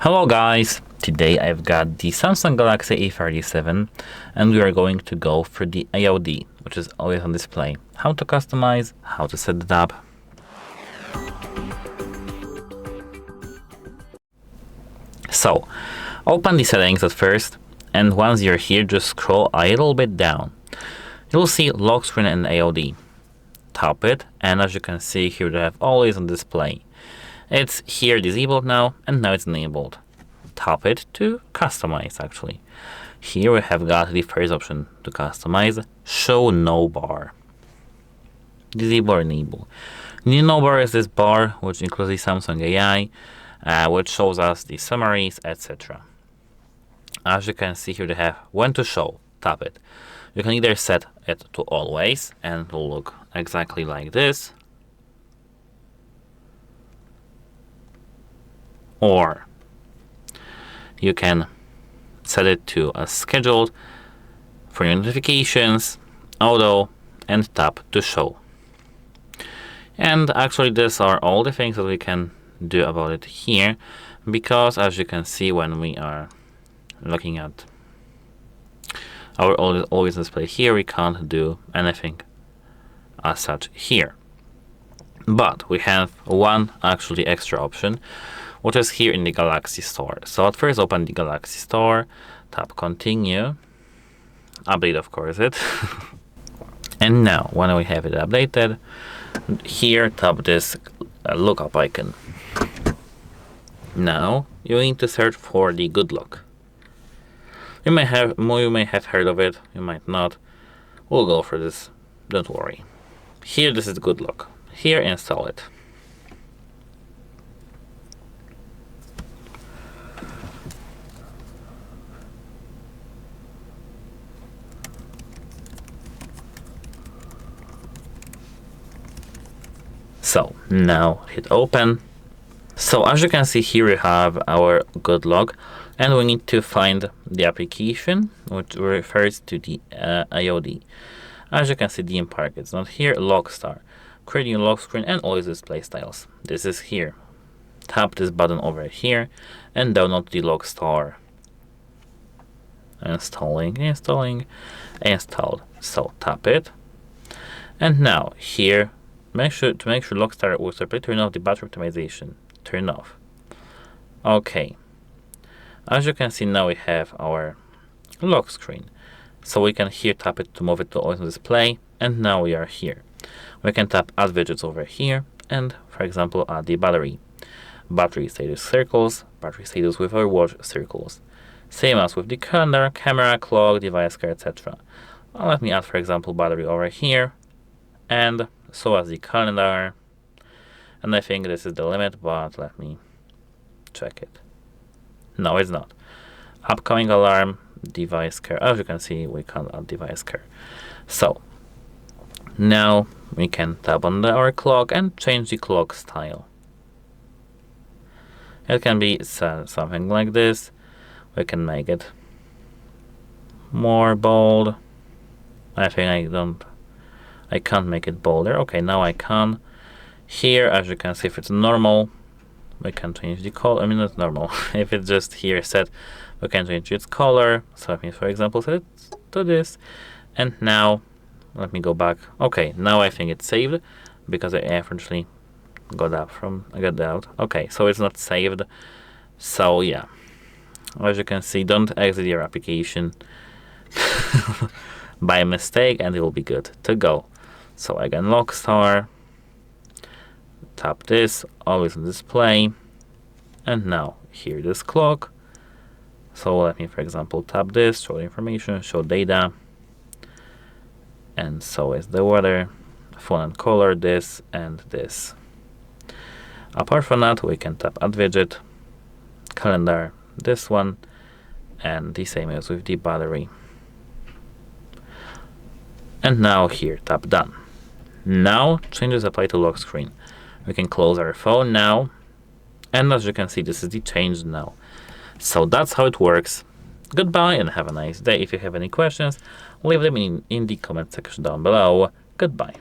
Hello guys! Today I've got the Samsung Galaxy A37 and we are going to go for the AOD, which is always on display. How to customize, how to set it up. So, open the settings at first, and once you're here, just scroll a little bit down. You'll see lock screen and AOD. Tap it, and as you can see here, they have always on display. It's here disabled now, and now it's enabled. Tap it to customize actually. Here we have got the first option to customize, show no bar. Disable or enable. New no bar is this bar, which includes the Samsung AI, which shows us the summaries, etc. As you can see here, they have when to show. Tap it. You can either set it to always, and it will look exactly like this, or you can set it to as scheduled for your notifications, auto, and tap to show. And actually these are all the things that we can do about it here, because as you can see when we are looking at our always display here, we can't do anything as such here. But we have one actually extra option, which is here in the Galaxy Store. So at first open the Galaxy Store, tap continue, update of course it, and now when we have it updated, here tap this lookup icon. Now you need to search for the Good Lock. You may have heard of it, you might not. We'll go for this, don't worry. Here this is Good Lock. Here install it. So now hit open. So as you can see here, we have our Good Lock, and we need to find the application which refers to the AOD. As you can see, the Park it's not here. LockStar, creating a lock screen and always display styles. This is here. Tap this button over here and download the LockStar. Installed. So tap it, and now here. Make sure LockStar will separately turn off the battery optimization. Turn off. Okay. As you can see, now we have our lock screen. So we can here tap it to move it to always on display, and now we are here. We can tap add widgets over here, and for example add the battery. Battery status circles, battery status with our watch circles. Same as with the calendar, camera, clock, device care, etc. Let me add for example battery over here, and so as the calendar, and I think this is the limit, but let me check it. No, it's not. Upcoming alarm, device care. As you can see, we can't add device care. So now we can tap on our clock and change the clock style. It can be something like this. We can make it more bold. I think I can't make it bolder. Okay, now I can. Here, as you can see, if it's normal, we can change the color. I mean, not normal. If it's just here set, we can change its color. So let me, for example, set it to this. And now, let me go back. Okay, now I think it's saved because I effortlessly got out. Okay, so it's not saved. So yeah, as you can see, don't exit your application by mistake, and it will be good to go. So again, LockStar, tap this, always on display, and now here this clock. So let me, for example, tap this, show information, show data, and so is the weather, phone and color, this and this. Apart from that, we can tap add widget, calendar, this one, and the same as with the battery. And now here, tap done. Now changes apply to lock screen. We can close our phone now, and as you can see, this is the change now. So that's how it works. Goodbye and have a nice day. If you have any questions, leave them in the comment section down below. Goodbye.